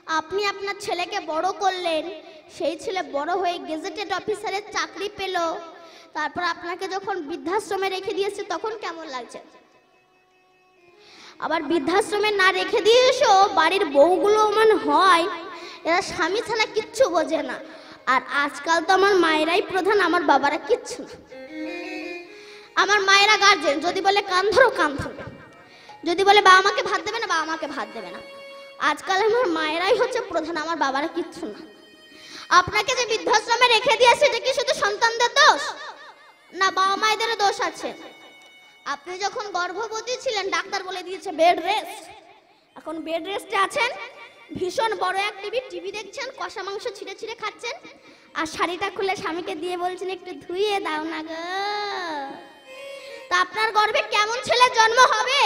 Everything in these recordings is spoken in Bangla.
আপনি আপনার ছেলেকে বড় করলেন, সেই ছেলে বড় হয়ে গেজেটেড অফিসারের চাকরি পেল, তারপর আপনাকে যখন বৃদ্ধাশ্রমে রেখে দিয়েছে তখন কেমন লাগছে? আবার বৃদ্ধাশ্রমে না রেখে দিয়ে এসো বাড়ির বউগুলো মনে হয় এরা স্বামী ছাড়া কিচ্ছু বোঝে না। আর আজকাল তো আমার মায়েরাই প্রধান, আমার বাবারা কিচ্ছু না। আমার মায়েরা গার্জেন, যদি বলে কান ধরো কান ধরবে, যদি বলে বাবা মাকে ভাত দেবে না বাবা মাকে ভাত দেবে না। আজকাল আমার মায়েরাই হচ্ছে প্রধান, আমার বাবারা কিচ্ছু না। আপনাকে যে বৃদ্ধাশ্রমে রেখে দিয়েছে এটা কি শুধু সন্তানদের দোষ না বাবা মায়েদেরও দোষ আছে? আপনি যখন গর্ভবতী ছিলেন ডাক্তার বলে দিয়েছে বেড রেস্ট, এখন বেড রেস্টে আছেন, ভীষণ বড় এক টিভি দেখছেন, কষা মাংস ছিঁড়ে ছিঁড়ে খাচ্ছেন, আর শাড়িটা খুলে স্বামীকে দিয়ে বলছেন একটু ধুইয়ে দাও না গো। তা আপনার গর্ভে কেমন ছেলের জন্ম হবে?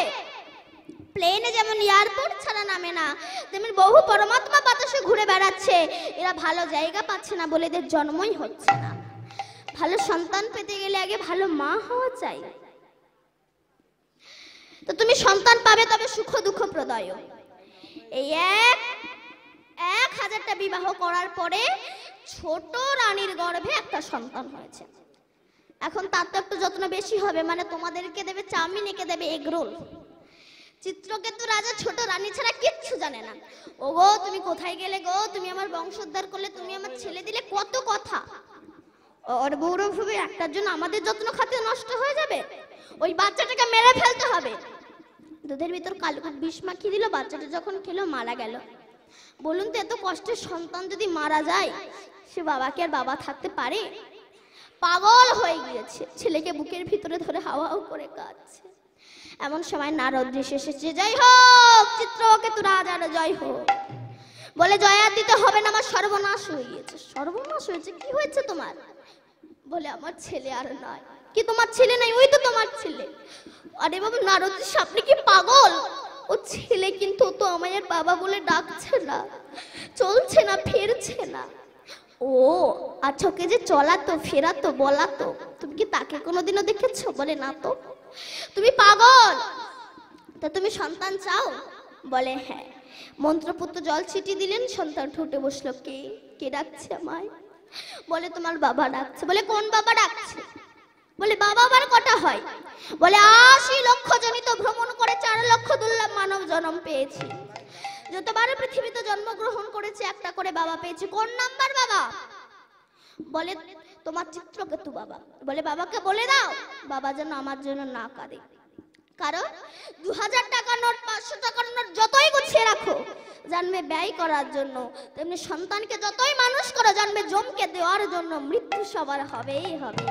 প্লেনে যেমন এয়ারপোর্ট ছাড়া নামে না, তেমনি বহু পরমাত্মা বাতাসে ঘুরে বেড়াচ্ছে, এরা ভালো জায়গা পাচ্ছে না বলে এদের জন্মই হচ্ছে না। ভালো সন্তান পেতে গেলে আগে ভালো মা হওয়া চাই। তো তুমি সন্তান পাবে, তবে সুখ দুঃখ প্রদয়। এই 1000টা বিবাহ করার পরে ছোট রানীর গর্ভে একটা সন্তান হয়েছে। এখন তার তো একটু যত্ন বেশি হবে, মানে তোমাদেরকে দেবে চাউমিন, একে দেবে এগ রোল। চিত্রকেতু রাজা ছোট রানী ছাড়া কিচ্ছু জানে না। ও গো তুমি কোথায় গেলে গো, তুমি আমার বংশোদ্ধার করলে, তুমি আমার ছেলে দিলে, কত কথা। ওর গৌরব হবে একটার জন্য আমাদের যত্ন খাতে নষ্ট হয়ে যাবে, ওই বাচ্চাটাকে মেরে ফেলতে হবে। দুধের ভিতর কালো বিষ মাখিয়ে দিল, বাচ্চাটা যখন খেলো মারা গেল। বলুন তো এত কষ্টের সন্তান যদি মারা যায়, সে বাবাকে আর বাবা থাকতে পারে? পাগল হয়ে গিয়েছে, ছেলেকে বুকের ভিতরে ধরে হাওয়াও করে কাঁদছে। এমন সময় নারদ ঋষি এসেছে। জয় হোক চিত্রকেতু রাজার জয় হোক। বলে জয়া দিতে হবে না, আমার সর্বনাশ হয়ে গিয়েছে। সর্বনাশ হয়েছে? কি হয়েছে তোমার? বলে আমার ছেলে আর নয়। কি তোমার ছেলে নাই? ওই তো তোমার ছেলে। আরে বাবা নারদ ঋষি আপনি কি পাগল? ও ছেলে কিন্তু তো আমায় বাবা বলে ডাকছে না, চলছে না, ফিরছে না। ও আচ্ছা, ওকে যে চলাতো ফেরাতো বলাতো, তুমি কি তাকে কোনোদিনও দেখেছো? বলে না তো। তুমি পাগল। তা তুমি সন্তান চাও? বলে হ্যাঁ। মন্ত্রপুত্র জল ছিটি দিলেন, সন্তান ঠোঁটে বসলো। কে কে ডাকছে আমায়? বলে তোমার বাবা ডাকছে। বলে কোন বাবা ডাকছে? বলে বাবা আবার কটা হয়? বলে 80 লক্ষ জনিত ভ্রমণ করে 4 লক্ষ দুর্লভ মানব জন্ম পেয়েছি। যতবার পৃথিবীতে জন্মগ্রহণ করেছে একটা করে বাবা পেয়েছি। কোন নাম্বার বাবা? বলে তোমার চিত্রকেতু বাবা। বলে বাবাকে বলে দাও বাবা যেন আমার জন্য না কাঁদে, কারণ 2000 টাকার নোট 500 টাকার নোট যতই গুছিয়ে রাখো জন্মে ব্যয় করার জন্য, তেমনি সন্তানকে যতই মানুষ করো জন্মে জমকে দেওয়ার জন্য, মৃত্যু সবার হবেই হবে।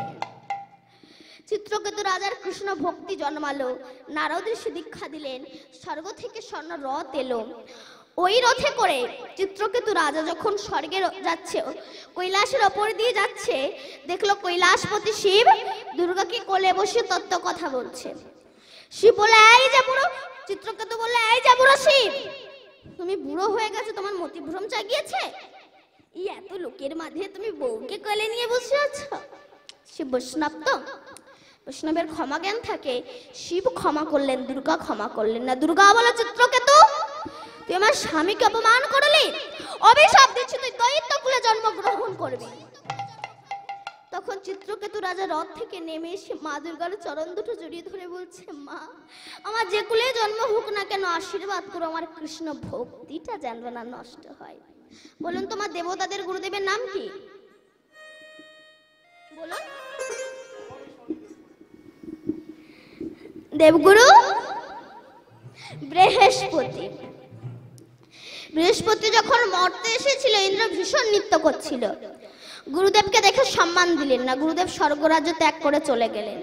চিত্রকেতু রাজার কৃষ্ণ ভক্তি জন্মালো, নারদ ঋষি দীক্ষা দিলেন, স্বর্গ থেকে স্বর্ণ রথ এলো। ওই রথে করে চিত্রকেতু রাজা যখন স্বর্গে যাচ্ছে, কৈলাসের ওপর দিয়ে যাচ্ছে, দেখলো কৈলাসপতি শিব দুর্গাকে কোলে বসে তত্ত্ব কথা বলছে। শিব বলে এই যে বুড়ো, চিত্রকেতু বললে এই যে বুড়ো শিব, তুমি বুড়ো হয়ে গেছো, তোমার মতিভ্রম জাগিয়েছে, এই এত লোকের মাঝে তুমি বউকে কোলে নিয়ে বসে আছো। শিব বৈষ্ণব তো, বৈষ্ণবের ক্ষমা জ্ঞান থাকে। শিব ক্ষমা করলেন, দুর্গা ক্ষমা করলেন না। দুর্গা বলে চিত্রকেতু তুই আমার স্বামীকে অপমান করলি, অভিশাপ দিচ্ছি তুই দৈত্য কুলে জন্মগ্রহণ করবি। তখন চিত্রকেতু রাজা রথ থেকে নেমে এসে মা দুর্গার চরণ দুটো জড়িয়ে ধরে বলছে, মা আমার যে কুলে জন্ম হোক না কেন আশীর্বাদ করো, আমার কৃষ্ণ ভক্তিটা যেন না নষ্ট হয়। বলুন তোমার দেবতাদের গুরুদেবের নাম কি? বলুন। দেবগুরু বৃহস্পতি। বৃহস্পতি যখন মর্তে এসেছিল ইন্দ্র ভীষণ নৃত্য করছিল, গুরুদেবকে দেখে সম্মান দিলেন না, গুরুদেব স্বর্গরাজ্য ত্যাগ করে চলে গেলেন।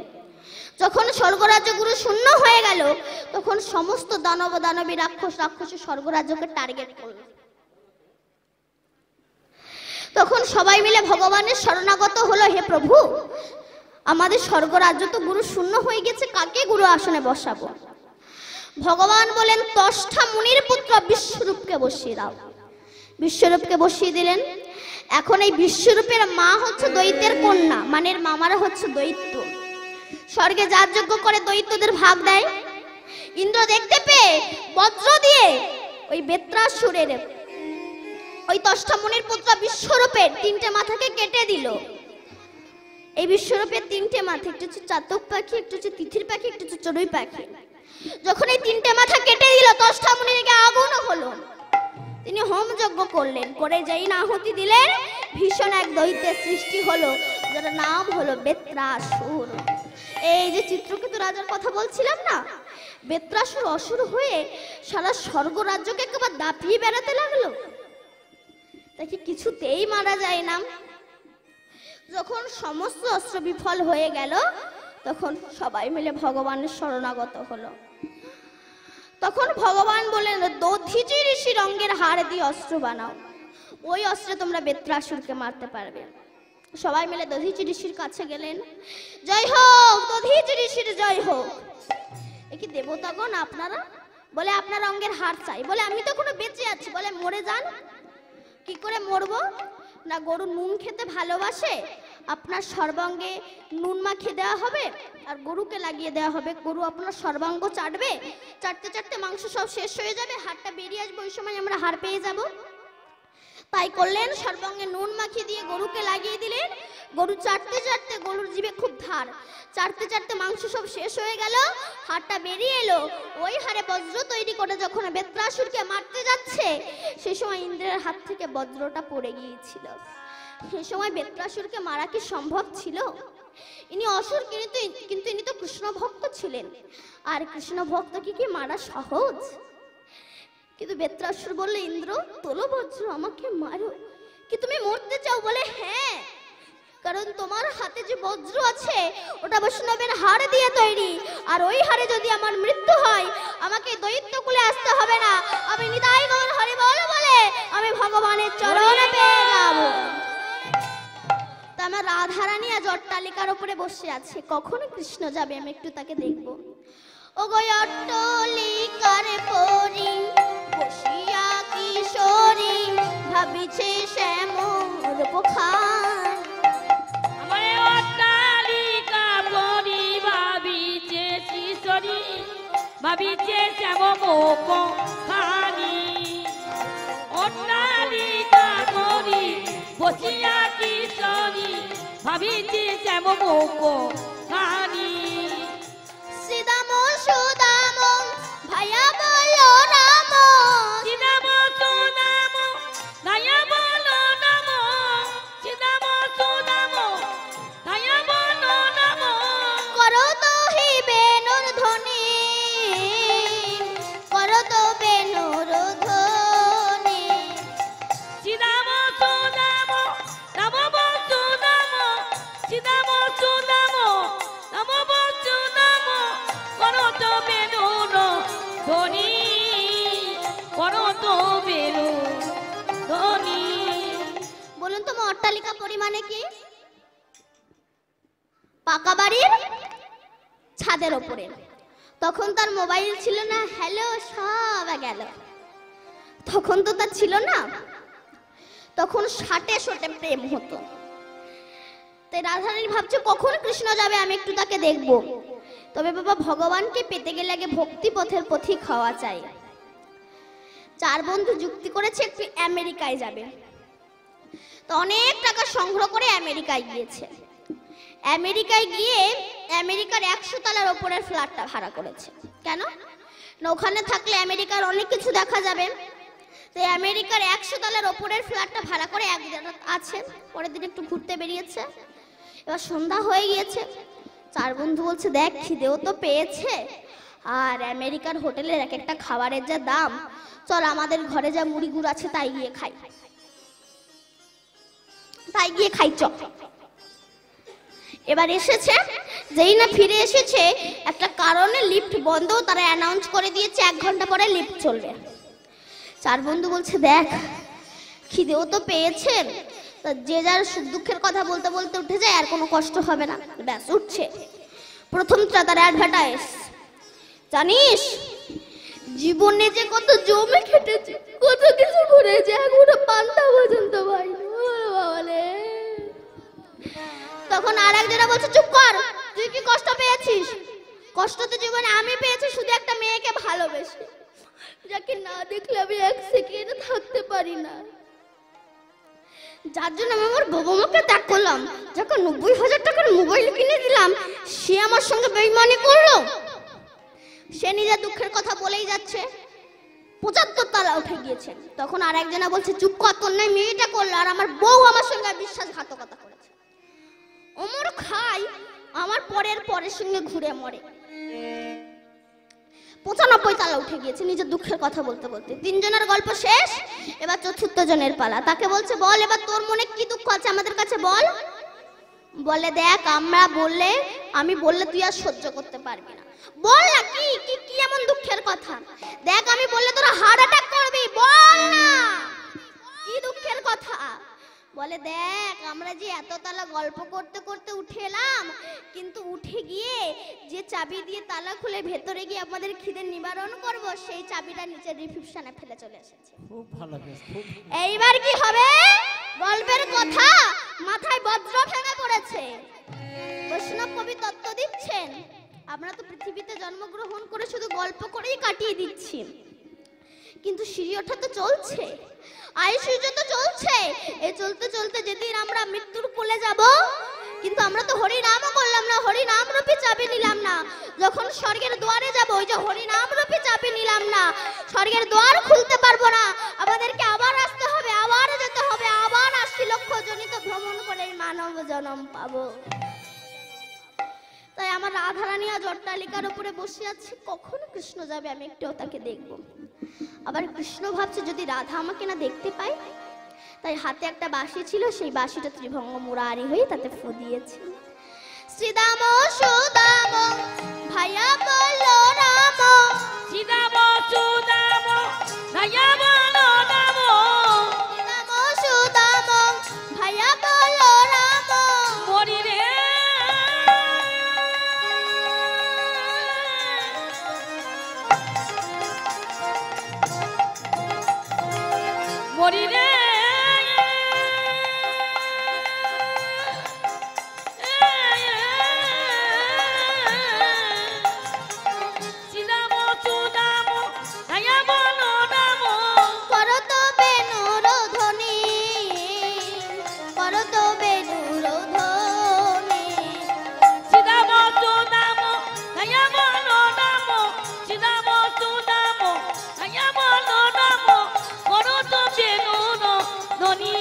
যখন স্বর্গরাজ্য গুরু শূন্য হয়ে গেল, তখন সমস্ত দানব দানবী রাক্ষস রাক্ষসী স্বর্গরাজ্যকে টার্গেট করল। তখন সবাই মিলে ভগবানের শরণাগত হলো, হে প্রভু আমাদের স্বর্গরাজ্য তো গুরু শূন্য হয়ে গেছে, কাকে গুরু আসনে বসাবো? ভগবান বলেন তষ্ঠা মুনির পুত্র বিশ্বরূপকে বসিয়ে দাও। বিশ্বরূপকে বসিয়ে দিলেন। এখন এই বিশ্বরূপের মা হচ্ছে দৈত্যের কন্যা, মানে মামারা হচ্ছে দৈত্য। স্বর্গে যার যজ্ঞ করে দৈত্যদের ভাগ দেয়। ইন্দ্র দেখতে পেয়ে বজ্র দিয়ে ওই বেত্রাসুরের ওই দশটা মুনির পুত্র বিশ্বরূপের তিনটে মাথাকে কেটে দিল। এই বিশ্বরূপের তিনটে মাথা, একটু হচ্ছে চাতক পাখি, একটু হচ্ছে তিথির পাখি, একটু হচ্ছে চড়ুই পাখি। যখন এই তিনটে মাথা কেটে দিল, দশটা মুনিরকে আগুন হলো। তিনি হোম যজ্ঞ করলেন, করে যেই না আহুতি দিলেন, ভীষণ এক দৈত্যের সৃষ্টি হলো, যার নাম হলো বেত্রাসুর। এই যে চিত্রকেতু রাজার কথা বলছিলাম না, বেত্রাসুর অসুর হয়ে সারা স্বর্গ রাজ্যকে একবার দাপিয়ে বেড়াতে লাগলো। তাকে কিছুতেই মারা যায় না। যখন সমস্ত অস্ত্র বিফল হয়ে গেল, তখন সবাই মিলে ভগবানের শরণাগত হলো। তখন ভগবান বললেন, দধিচি ঋষির অঙ্গের হাড় দিয়ে অস্ত্র বানাও, ওই অস্ত্রে তোমরা বেত্রাসুরকে মারতে পারবে। সবাই মিলে দধিচি ঋষির কাছে গেলেন। জয় হোক দধিচি ঋষির জয় হোক। এ কি দেবতাগণ আপনারা? বলে আপনার অঙ্গের হাড় চাই। বলে আমি তো এখনো বেঁচে আছি। বলে মরে যান। কি করে মরবো? না, গরু নুন খেতে ভালোবাসে, আপনার সর্বাঙ্গে নুন মাখিয়ে দেওয়া হবে আর গরুকে লাগিয়ে দেওয়া হবে। গরু আপনার সর্বাঙ্গ চাটবে, চাটতে চাটতে মাংস সব শেষ হয়ে যাবে, হাড়টা বেরিয়ে আসবে, ওই সময় আমরা হাড় পেয়ে যাব। তাই করলেন, সর্বাঙ্গে নুন মাখিয়ে দিয়ে গরুকে লাগিয়ে দিলেন। গরু চাটতে চাটতে, গরুর জিভে খুব ধার, চাটতে চাটতে মাংস সব শেষ হয়ে গেল, হাড়টা বেরিয়ে এলো। ওই হাড়ে বজ্র তৈরি করে যখন বেত্রাসুরকে মারতে যাচ্ছে, সেই সময় ইন্দ্রের হাত থেকে বজ্রটা পড়ে গিয়েছিল। সেই সময় বেত্রাসুরকে মারা কি সম্ভব ছিল? ইনি অসুর, কিন্তু ইনি তো কৃষ্ণ ভক্ত ছিলেন, আর কৃষ্ণ ভক্তকে কি মারা সহজ? কিন্তু বেত্রাসুর বললে, ইন্দ্র তোলো বজ্র, আমাকে মারো। কি তুমি মরতে চাও? বলে হ্যাঁ, কারণ তোমার হাতে যে বজ্র আছে ওটা বৈষ্ণবের হাড় দিয়ে তৈরি, আর ওই হাড়ে যদি আমার মৃত্যু হয়, আমাকে দৈত্য কুলে আসতে হবে না, আমি নিতাই গৌর হরি বল বলে আমি ভগবানের চরণে পেয়ে যাব। তা আমার রাধারানী আজ অট্টালিকার উপরে বসে আছে, কখন কৃষ্ণ যাবে আমি একটু তাকে দেখব। ও গো অট্টালিকার পরি বসিয়া কিশোরী, ভাবিছে শ্যামর পোখান। আমার অট্টালিকা পরি ভাবিছে কিশোরী, ভাবিছে শ্যামর পোখানি। অট্টালিকা পরি বসিয়া কিশোরী, ভাবিছে শ্যামর পোখানি। শ্রীদাম সুদাম ভাইয়া বলো রাম, শ্রীদাম সুদাম ভাইয়া বলো রাম, শ্রীদাম সুদাম ভাইয়া বলো রাম। করো তো হি বেনুর ধ্বনি, করো তো বেনুর ধ্বনি। শ্রীদাম সুদাম রাম বসুদাম, শ্রীদাম সুদাম রাম বসুদাম, করো তো বেনুর ধ্বনি, করো তো বেনুর ধ্বনি। বলুন তো অট্টালিকা পরিমাণে কি? পাকা বাড়ির ছাদের ওপরে। তখন তার মোবাইল ছিল না, হ্যালো সব গেল, তখন তো তার ছিল না। তখন ষাটে শোটে প্রেম হতো। তাই রাধারানী ভাবছে কখন কৃষ্ণ যাবে আমি একটু তাকে দেখব। তবে বাবা, ভগবানকে পেতে গেলে আগে ভক্তি পথের পথিক হওয়া চাই। চার বন্ধু যুক্তি করেছে একটু আমেরিকায় যাবে, তো অনেক টাকা সংগ্রহ করে আমেরিকায় গিয়েছে। আমেরিকায় গিয়ে আমেরিকার 100 তলার ওপরের ফ্ল্যাটটা ভাড়া করেছে। কেন না, ওখানে থাকলে আমেরিকার অনেক কিছু দেখা যাবে। তাই আমেরিকার 100 তলার ওপরের ফ্ল্যাটটা ভাড়া করে এক রাত আছে, পরের দিন একটু ঘুরতে বেরিয়েছে। এবার সন্ধ্যা হয়ে গিয়েছে, চার বন্ধু বলছে দেখ খিদেও তো পেয়েছে, আর আমেরিকার হোটেলের এক একটা খাবারের যা দাম, চল আমাদের ঘরে যা মুড়ি গুড় আছে তাই গিয়ে খাই, চল। এবার এসেছে, যেই না ফিরে এসেছে, একটা কারণে লিফট বন্ধ, তারা অ্যানাউন্স করে দিয়েছে 1 ঘন্টা পরে লিফট চলবে। চার বন্ধু বলছে দেখ খিদেও তো পেয়েছে, যে যার সুখ দুঃখের কথা বলতে বলতে উঠে যায়, আর কোনো কষ্ট হবে না। ব্যাস উঠছে, প্রথম তার অ্যাডভার্টাইজ, জানিস জীবনে যে কত জমে খেটেছে, কত কিছু করেছে, এখনো পান্তা পর্যন্ত ভাই। তখন আর একজনা বলছে চুপ কর, তুই কি কষ্ট পেয়েছিস? কষ্ট তো জীবনে আমি পেয়েছি, শুধু একটা মেয়েকে ভালোবেসে, যাকে না দেখলে আমি 1 সেকেন্ড থাকতে পারি না। যার জন্য আমি আমার বাবা মাকে ত্যাগ করলাম, যখন 90,000 টাকার মোবাইল কিনে দিলাম, সে আমার সঙ্গে বেইমানি করলো। সে নিজের দুঃখের কথা বলেই যাচ্ছে, 75 তলা উঠে গিয়েছে। তখন আর একজনা বলছে চুপ কর, তোর নাই মেয়েটা করলো, আর আমার বউ আমার সঙ্গে বিশ্বাসঘাতকতা করেছে। ওমর খাই আমার পরের সঙ্গে ঘুরে মরে। 95 তলা উঠে গিয়েছে নিজের দুঃখের কথা বলতে বলতে। 3 জনের গল্প শেষ, এবার 4র্থ জনের পালা। তাকে বলছে বল এবার তোর মনে কি দুঃখ আছে আমাদের কাছে বল। বলে দেখ আমি বললে তুই আর সহ্য করতে পারবি না, বল না কি কি কি এমন দুঃখের কথা। দেখ আমি বললে তোরা হার্ট অ্যাটাক করবি, বল না কি দুঃখের কথা। বলে দেখ আমরা যে এততলা গল্প করতে করতে উঠে এলাম, কিন্তু উঠে গিয়ে যে চাবি দিয়ে তালা খুলে ভেতরে গিয়ে আমাদের খিদে নিবারণ করব, সেই চাবিটা নিচে রিসেপশনে ফেলে চলে এসেছে। খুব ভালো বেশ, খুব এইবার কি হবে? গল্পের কথা মাথায় বজ্র ভেঙে পড়েছে। বৈষ্ণব কবি তত্ত্ব দিচ্ছেন, আমরা তো পৃথিবীতে জন্মগ্রহণ করে শুধু গল্প করেই কাটিয়ে দিচ্ছি, কিন্তু সিঁড়ি ওঠা তো চলছে, আয়ুষ্য তো চলছে। এই চলতে চলতে যেদিন আমরা মৃত্যুর কোলে যাব, কিন্তু আমরা তো হরি নামও করলাম না, হরি নাম রূপী চাবি নিলাম না। যখন স্বর্গের দুয়ারে যাব, ওই যে হরি নাম রূপী চাবি নিলাম না, স্বর্গের দুয়ার খুলতে পারবো না। আমাদেরকে আবার আসতে হবে, আবার যেতে হবে, আবার 80 লক্ষ জনিত ভ্রমণ করে মানব জন্ম পাবো। তাই আমার রাধারানী আজ অট্টালিকার উপরে বসে আছে, কখন কৃষ্ণ যাবে আমি একটু তাকে দেখবো। আবার কৃষ্ণ ভাবছে যদি রাধা আমাকে না দেখতে পায়, তাই হাতে একটা বাঁশি ছিল, সেই বাঁশিটা ত্রিভঙ্গ মুরারি হয়ে তাতে ফু দিয়েছে। শ্রীদাম সুদাম ভাইয়া বলো রাম, শ্রীদাম সুদাম ভাইয়া বলো রাম, শ্রীদাম সুদাম ভাইয়া বলো রাম। মরি রে মরি রে শ্রীদাম সুদাম ভাইয়া বলো রাম, করত বেনুর ধ্বনি, করত বেনুর ধ্বনি। শ্রীদাম সুদাম ভাইয়া বলো রাম, শ্রীদাম সুদাম ভাইয়া বলো রাম, করো তো বেলুর ধ্বনি,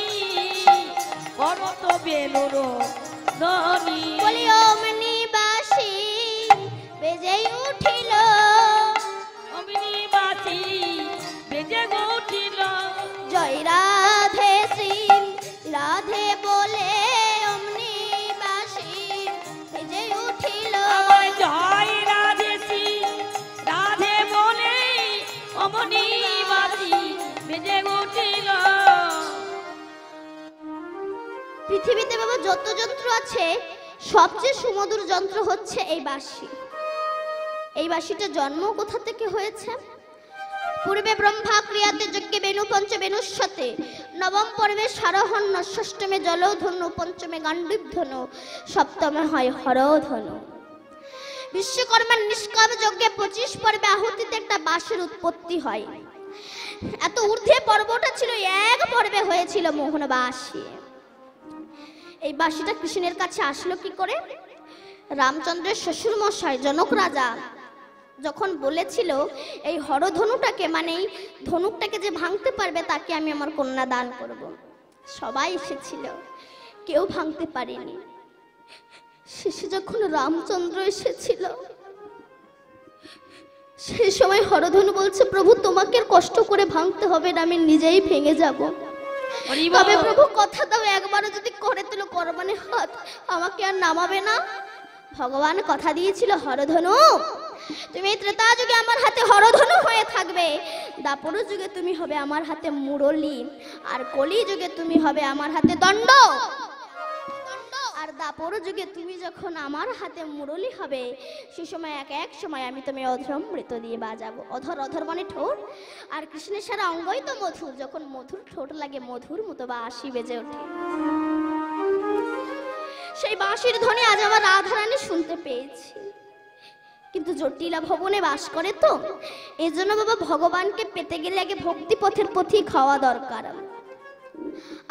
করো তো বেলুর ধ্বনি। বলি অমনি বাসি বেজেই উঠিল, অমনি বাসি বেজে উঠিল, জয় রাধে শ্রী রাধে বলে অমনি বাসি বেজে উঠিল। আমার জয় রাধে শ্রী রাধে বলে অমনি বাসি বেজে উঠিল। পৃথিবীতে বাবা যত যন্ত্র আছে, সবচেয়ে সুমধুর যন্ত্র হচ্ছে এই বাঁশি। এই বাঁশিটা জন্ম কোথা থেকে হয়েছে? পূর্বে ব্রহ্মা ক্রিয়াতে যজ্ঞে বেনু পঞ্চ বেনুষ্যতে, নবম পর্বে সারহন্য, ষষ্ঠমে জলধনু, পঞ্চমে গান্ডীবধনু, সপ্তমে হয় হরধনু। বিশ্বকর্মার নিষ্কাম যজ্ঞে 25 পর্বে আহুতিতে একটা বাঁশির উৎপত্তি হয়। এত ঊর্ধ্বে পর্বটা ছিল, এক পর্বে হয়েছিল মোহন বাঁশি। এই বাঁশিটা কৃষ্ণের কাছে আসলো কি করে? রামচন্দ্রের শ্বশুর মশাই জনক রাজা যখন বলেছিল এই হরধনুটাকে, মানে এই ধনুকটাকে যে ভাঙতে পারবে তাকে আমি আমার কন্যা দান করব, সবাই এসেছিল, কেউ ভাঙতে পারেনি। শেষে যখন রামচন্দ্র এসেছিল, সেই সময় হরধনু বলছে প্রভু তোমাকে কষ্ট করে ভাঙতে হবে না, আমি নিজেই ভেঙে যাব। তবে প্রভু কথা দাও একবারও যদি করে তুলো করবানে হাত, আমাকে আর নামাবে না। ভগবান কথা দিয়েছিল হরধনু তুমি ত্রেতা যুগে আমার হাতে হরধনু হয়ে থাকবে, দাপর যুগে তুমি হবে আমার হাতে মুরলি, আর কলি যুগে তুমি হবে আমার হাতে দণ্ড। আর দাপর যুগে তুমি যখন আমার হাতে মুরলি হবে, সে সময় এক সময় আমি তুমি অধরামৃত দিয়ে বাজাবো। অধর অধর মানে ঠোঁট, আর কৃষ্ণের সারা অঙ্গই তো মধুর, যখন মধুর ঠোঁট লাগে মধুর মতো বাঁশি বেজে ওঠে। সেই বাঁশির ধ্বনি আজ আমার রাধারানী শুনতে পেয়েছি, কিন্তু জটিলা ভবনে বাস করে তো, এজন্য বাবা ভগবানকে পেতে গেলে আগে ভক্তি পথের পথিক হওয়া দরকার।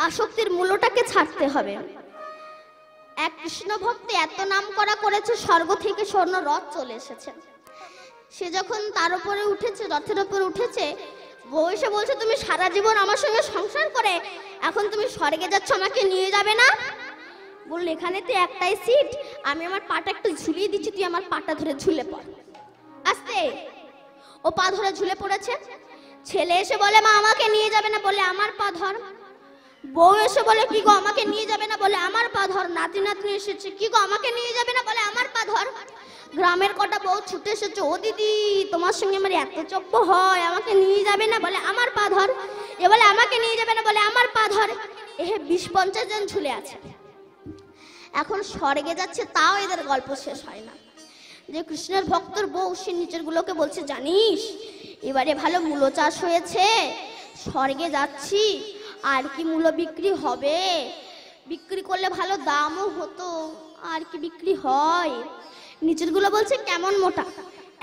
আসক্তির মূলটাকে ছাড়তে হবে। এক কৃষ্ণ ভক্ত এত নাম করা করেছে, স্বর্গ থেকে স্বর্ণ রথ চলে এসেছে। সে যখন তার উপরে উঠেছে, রথের উপরে উঠেছে, বউ এসে বলছে তুমি সারা জীবন আমার সঙ্গে সংসার করে এখন তুমি স্বর্গে যাচ্ছ, আমাকে নিয়ে যাবে না? বলল এখানে তো একটাই সিট, আমি আমার পাটা একটু ঝুলিয়ে দিচ্ছি, তুই আমার পাটা ধরে ঝুলে পড়। আস্তে ও পা ধরে ঝুলে পড়েছে। ছেলে এসে বলে মা আমাকে নিয়ে যাবে না, বলে আমার পা ধর। বউ এসে বলে কি গো আমাকে নিয়ে যাবে না, বলে আমার পা ধর। নাতি নাতনি এসেছে, কি গো আমাকে নিয়ে যাবে না, বলে আমার পা ধর। গ্রামের কটা বউ ছুটে এসেছে, ও দিদি তোমার সঙ্গে আমার এত চপ্প হয়, আমাকে নিয়ে যাবে না, বলে আমার পা ধর। এ বলে আমাকে নিয়ে যাবে না, বলে আমার পা ধর। এ 20-50 জন ঝুলে আছে। এখন স্বর্গে যাচ্ছে, তাও এদের গল্প শেষ হয় না। যে কৃষ্ণের ভক্তর বউ সে নিচের গুলোকে বলছে জানিস এবারে ভালো মূলো চাষ হয়েছে, স্বর্গে যাচ্ছি, আর কি মূলো বিক্রি হবে, বিক্রি করলে ভালো দামও হতো, আর কি বিক্রি হয়। নিচের গুলো বলছে কেমন মোটা,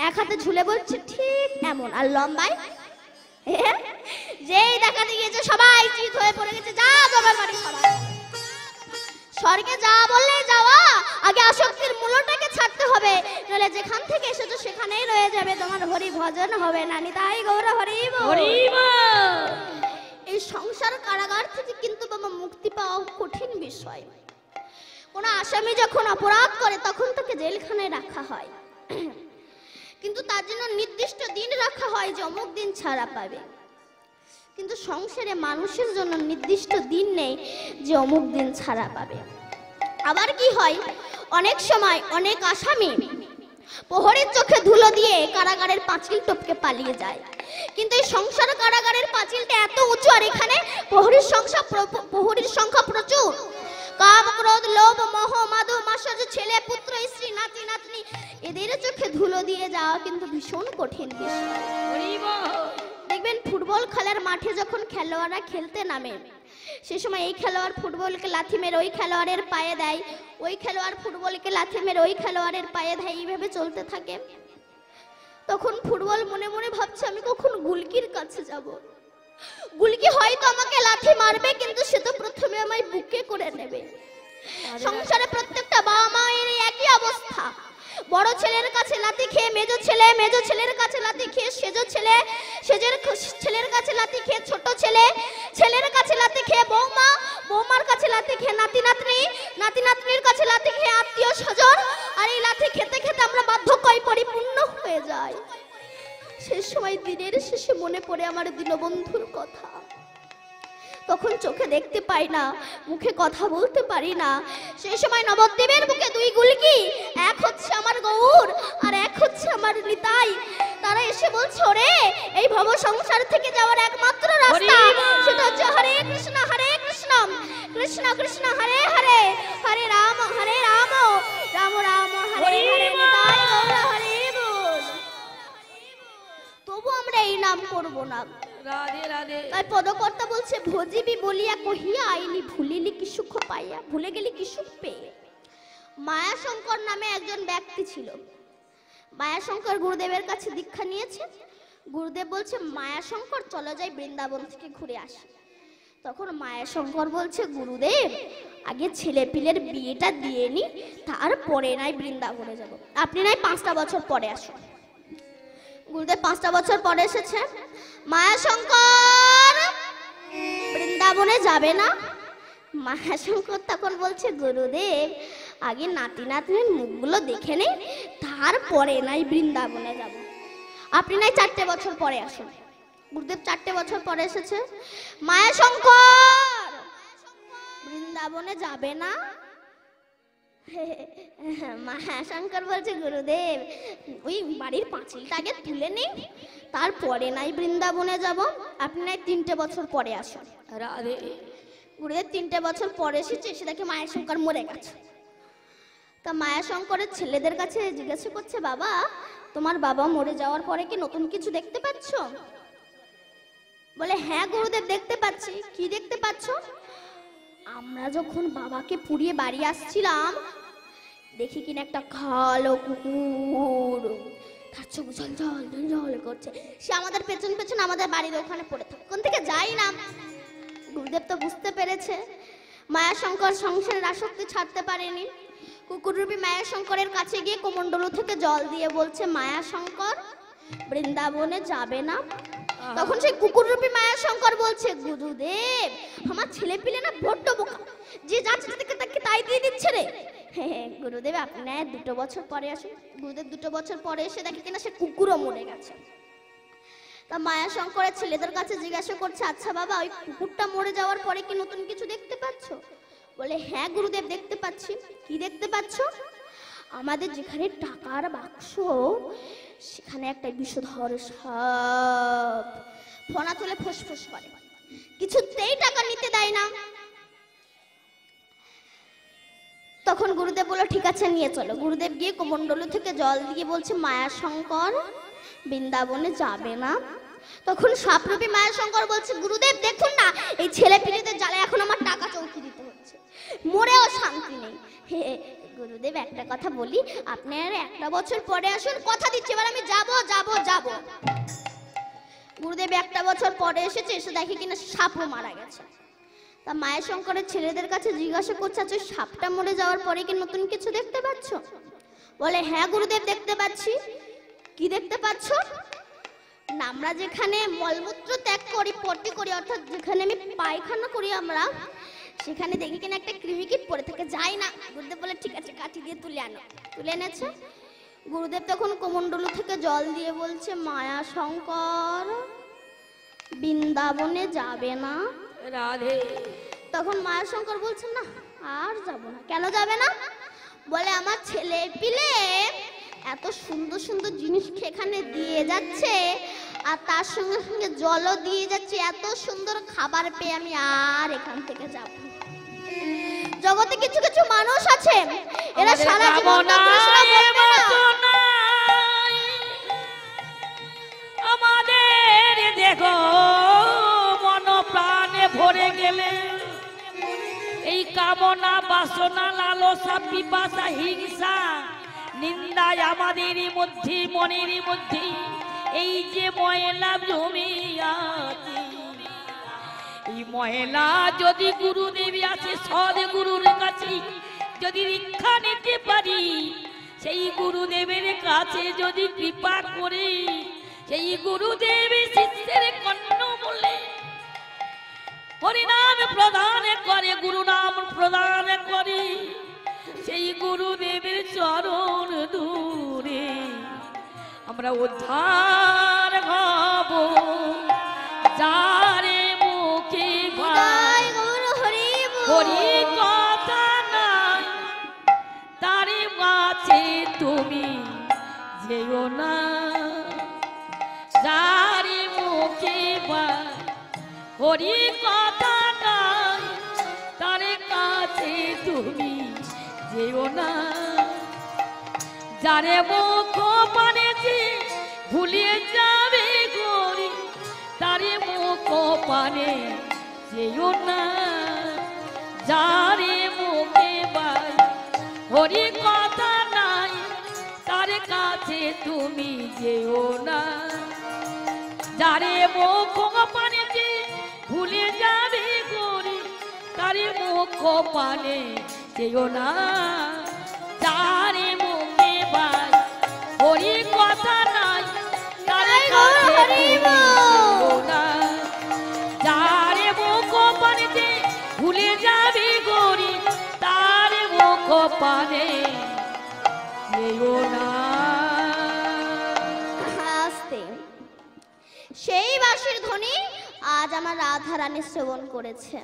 এক হাতে ঝুলে বলছে ঠিক এমন, আর লম্বায় যেই দেখাতে গিয়েছে সবাই চিত হয়ে পড়ে গেছে, যা জমা বাড়ি সবাই। স্বর্গে যা বললে যাওয়া, আগে আসক্তির মূলটাকে ছাড়তে হবে, নাহলে যেখান থেকে এসেছো সেখানেই রয়ে যাবে, তোমার হরি ভজন হবে না। নিতাই গৌর হরি বল। এই সংসার কারাগার থেকে কিন্তু বাবা মুক্তি পাওয়া কঠিন বিষয়। কোন আসামি যখন অপরাধ করে তখন তাকে জেলখানায় রাখা হয়, কিন্তু তার জন্য নির্দিষ্ট দিন রাখা হয় যে অমুক দিন ছাড়া পাবে। কিন্তু সংসারে মানুষের জন্য নির্দিষ্ট দিন নেই যে অমুক দিন ছাড়া পাবে। আবার কি হয়, অনেক সময় অনেক আসামি প্রহরীর চোখে ধুলো দিয়ে কারাগারের পাঁচিল টপকে পালিয়ে যায়, কিন্তু এই সংসার কারাগারের পাঁচিলটা এত উঁচু, আর এখানে প্রহরীর সংখ্যা প্রচুর। কাম ক্রোধ লোভ মোহ মাধু মাৎসর্য, ছেলে পুত্র স্ত্রী নাতি নাতনি, এদের চোখে ধুলো দিয়ে যাওয়া কিন্তু ভীষণ কঠিন বিষয়। দেখবেন ফুটবল খেলার মাঠে যখন খেলোয়াড়রা খেলতে নামে, সে সময় এই খেলোয়াড় ফুটবলকে লাথি মেরে ওই খেলোয়াড়ের পায়ে দেয়, ওই খেলোয়াড় ফুটবলকে লাথি মেরে ওই খেলোয়াড়ের পায়ে দেয়, এইভাবে চলতে থাকে। তখন ফুটবল মনে মনে ভাবছে আমি কখন গুলকির কাছে যাব, গুলকি হয়তো আমাকে লাথি মারবে, কিন্তু সে তো প্রথমে আমায় বুকে করে নেবে। সংসারে প্রত্যেকটা বাবা মায়ের একই অবস্থা। বড় ছেলের কাছে লাথি খেয়ে মেজো ছেলে, মেজো ছেলের কাছে লাথি খেয়ে সেজো ছেলে, সেজের ছেলের কাছে লাথি খেয়ে ছোট ছেলে, ছেলের কাছে লাথি খেয়ে বৌমা, বৌমার কাছে লাথি খেয়ে নাতি নাতনি, নাতি নাতনির কাছে লাথি খেয়ে আত্মীয় স্বজন। আর এই লাথি খেতে খেতে আমরা বার্ধক্যে পরিপূর্ণ হয়ে যাই। শেষ সময় দিনের শেষে মনে পড়ে আমার দীনবন্ধুর কথা। তখন চোখে দেখতে পাই না, মুখে কথা বলতে পারি না। সেই সময় নবদ্বীপের বুকে দুই গুলকি, এক হচ্ছে আমার গৌর আর এক হচ্ছে আমার নিতাই। তারা এসে বলছে ওরে এই ভব সংসার থেকে যাওয়ার একমাত্র রাস্তা সেটা হচ্ছে হরে কৃষ্ণ কৃষ্ণ কৃষ্ণ হরে হরে, হরে রাম রাম রাম হরে হরে, নিতাই গৌর হরি বল। তবু আমরা এই নাম করব না। রাধে রাধে। তাই পদকর্তা বলছে ভজিবি বলিয়া কহিয়া আইলি, ভুলিলি কি সুখ পাইয়া, ভুলে গেলি কি সুখ পেয়ে। মায়াশঙ্কর নামে একজন ব্যক্তি ছিল। মায়াশঙ্কর গুরুদেবের কাছে দীক্ষা নিয়েছে। গুরুদেব বলছে মায়াশঙ্কর চলো যাই বৃন্দাবন থেকে ঘুরে আসি। তখন মায়াশঙ্কর বলছে গুরুদেব আগে ছেলে পিলের বিয়েটা দিয়ে নি, তারপরে নাই বৃন্দাবনে যাব, আপনি নাই 5টা বছর পরে আসুন। গুরুদেব 5টা বছর পরে এসেছে। মায়াশঙ্কর বৃন্দাবনে যাবে না। মায়াশঙ্কর তখন বলছে গুরুদেব আগে নাতি নাতনির মুখগুলো দেখে নেই, তারপরে নাই বৃন্দাবনে যাব, আপনি নাই 4টে বছর পরে আসুন। গুরুদেব 4টে বছর পরে এসেছে। মায়াশঙ্কর বৃন্দাবনে যাবে না। মায়াশঙ্কর বলছে গুরুদেব ওই বাড়ির পাঁচিলটা আগে তুলে নেই, তারপরে নাই বৃন্দাবনে যাব, আপনি নাই 3টে বছর পরে আসুন। রাধে। গুরুদেব 3টে বছর পরে এসেছে, এসে দেখে মায়াশঙ্কর মরে গেছে। তা মায়াশঙ্করের ছেলেদের কাছে জিজ্ঞাসা করছে বাবা তোমার বাবা মরে যাওয়ার পরে কি নতুন কিছু দেখতে পাচ্ছ? বলে হ্যাঁ গুরুদেব দেখতে পাচ্ছি। কি দেখতে পাচ্ছ? আমরা যখন বাবাকে পুড়িয়ে বাড়ি আসছিলাম দেখি কিনা একটা কালো কুকুর, তার চোখ জল জল জল করছে, সে আমাদের পেছন পেছন আমাদের বাড়ির ওখানে পড়ে থাকে, কোন থেকে যাই না। গুরুদেব তো বুঝতে পেরেছে মায়াশঙ্কর সংসারের আসক্তি ছাড়তে পারেনি। কুকুররূপী মায়াশঙ্করের কাছে গিয়ে কমণ্ডলু থেকে জল দিয়ে বলছে, মায়াশঙ্কর বৃন্দাবনে যাবে না? তখন সেই কুকুররূপী মায়াশঙ্কর বলছে, গুরুদেব আমার ছেলে পিলে না বড্ড বোকা, যে যাচ্ছে তাকে তাই দিয়ে দিচ্ছে রে। গুরুদেব আপনি 2 বছর পরে আসুন। গুরুদেব 2 বছর পরে এসে দেখে কিনা সে কুকুরও মরে গেছে। তা মায়াশঙ্করের ছেলেদের কাছে জিজ্ঞাসা করছে, আচ্ছা বাবা ওই কুকুরটা মরে যাওয়ার পরে কি নতুন কিছু দেখতে পাচ্ছ? বলে, হ্যাঁ গুরুদেব দেখতে পাচ্ছি। কি দেখতে পাচ্ছ? আমাদের যেখানে টাকার বাক্স সেখানে একটা বিষধর সাপ ফনা তুলে ফোসফোস করে, কিছুতেই টাকা নিতে দেয় না। তখন গুরুদেব বলল, ঠিক আছে নিয়ে চলো। গুরুদেব গিয়ে কমণ্ডলু থেকে জল দিয়ে বলছে, মায়াশঙ্কর বৃন্দাবনে যাবে না? তখন সাপরূপী মায়াশঙ্কর বলছে, গুরুদেব দেখুন না এই ছেলে পিলেদের জ্বালায় এখন আমার টাকা চৌকি দিতে হচ্ছে, মরেও শান্তি নেই। গুরুদেব একটা কথা বলি, আপনি আর 1 বছর পরে আসুন, কথা দিচ্ছি এবার আমি যাব যাব যাব। গুরুদেব 1 বছর পরে এসেছে, এসে দেখে কিনা সাপও মারা গেছে। তা মায়াশঙ্করের ছেলেদের কাছে জিজ্ঞাসা করছে, আচ্ছা সাপটা মরে যাওয়ার পরে কি নতুন কিছু দেখতে পাচ্ছ? বলে, হ্যাঁ গুরুদেব দেখতে পাচ্ছি। কি দেখতে পাচ্ছ? না আমরা যেখানে মলমূত্র ত্যাগ করি, পটি করি, অর্থাৎ যেখানে আমি পায়খানা করি আমরা, সেখানে দেখি কিনা একটা কৃমিকীট পড়ে থাকে, যায় না। গুরুদেব বলে, ঠিক আছে কাঠি দিয়ে তুলে আনো। তুলে এনেছে। গুরুদেব তখন কমণ্ডলু থেকে জল দিয়ে বলছে, মায়াশঙ্কর বৃন্দাবনে যাবে না? রাধে। তখন মায়াশঙ্কর বলছে, না আর যাব না। কেন যাবে না? বলে, আমার ছেলে পিলে এত সুন্দর সুন্দর জিনিস এখানে দিয়ে যাচ্ছে, আর তার সঙ্গে সঙ্গে জলও দিয়ে যাচ্ছে, এত সুন্দর খাবার পেয়ে আমি আর এখান থেকে যাব না। জগতে কিছু কিছু মানুষ আছে এরা সারা জীবন আমাদের দেখো মন প্রাণে ভরে গেলে এই কামনা বাসনা লালসা পিপাসা হিংসা নিন্দায় আমাদেরই মধ্যে মনেরই মধ্যে এই যে ময়লা জমিয়াছে, এই ময়লা যদি গুরুদেবী আছে সদ্গুরুর কাছে যদি রক্ষা নিতে পারি, সেই গুরুদেবের কাছে যদি কৃপা করি, সেই গুরুদেবী শিষ্যের কর্ণ বলে হরিনাম প্রদান করে, গুরু নাম প্রদান করে, সেই গুরুদেবের চরণ দূরে আমরা উদ্ধার হব। যারে মুখে হরি কথা নাই তারে মাঝে তুমি যেও না, যারে মুখে হরি কথা নাই তারে কাছে তুমি যেও না, যারে মুখ পানেছি ভুলিয়ে যাবে গরি তারে মুখ পানে যেও না, যারে মুখে হরি কথা নাই তার কাছে তুমি যেও না, যারে মুখ পানেছি ভুলে যাবে গরি তারে মুখ পানে যেও না, যারে মুখে হরি কথা নাই তার কাছে যেও না, যারে মুখ পানেছি ভুলে যাবে গরি তার মুখ পানে যেও না। সেই বাঁশির ধ্বনি আজ আমার রাধা রানী শ্রবণ করেছে,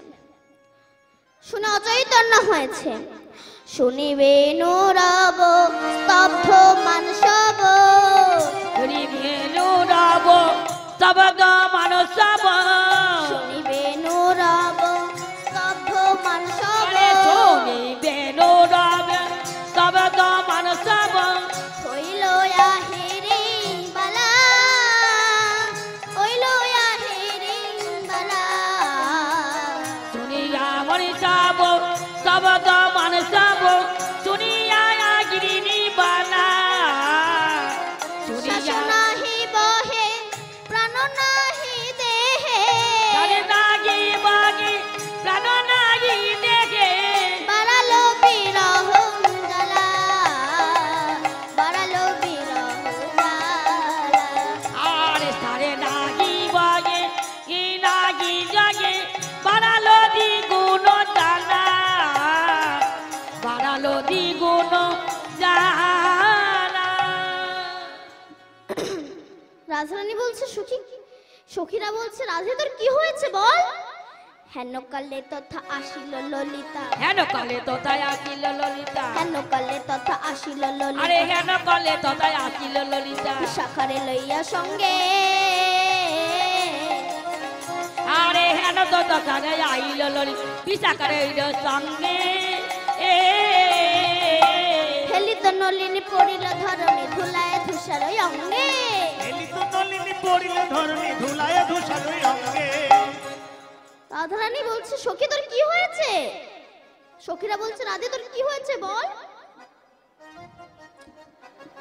শুনে অচৈতন্য হয়েছে। শুনিবেন রব স্তব্ধ মানসব, শুনিবেন রব স্তব্ধ মানসব, শুনিবেন রব স্তব্ধ মানসব, শুনিবেন রব স্তব্ধ মানসব, হইল আহিরি বালা, হইল আহিরি বালা, শুনিয়া মনিষাব স্তব্ধ মানসব, শুনিয়া গিরিনি বালা, শুনিয়া নাহি বহে প্রাণ নাহি দেহে, নাগি বাগি রাজরানী বলছে সখী, সখীরা বলছে রাধে তোর কি হয়েছে বল। হেন কালে তথা আসিল ললিতা, হেন কালে তথায় আসিল ললিতা, হেন কালে তথা আসিল আরে ললিতা, হেন কালে তথায় আসিল ললিতা, শাখারে লইয়া সঙ্গে, আরে হেন তো তথায় আইল ললিতা, বিশাখারে সঙ্গে। হেলিত নলিনী পড়িল ধরণী ধুলায় ধূসর অঙ্গে, হেলিত নলিনী পড়িল ধরণী ধুলায় ধূসর অঙ্গে। রাধারানী বলছে সখী তোর কি হয়েছে। সখীরা বলছে রাধে তোর কি হয়েছে বল,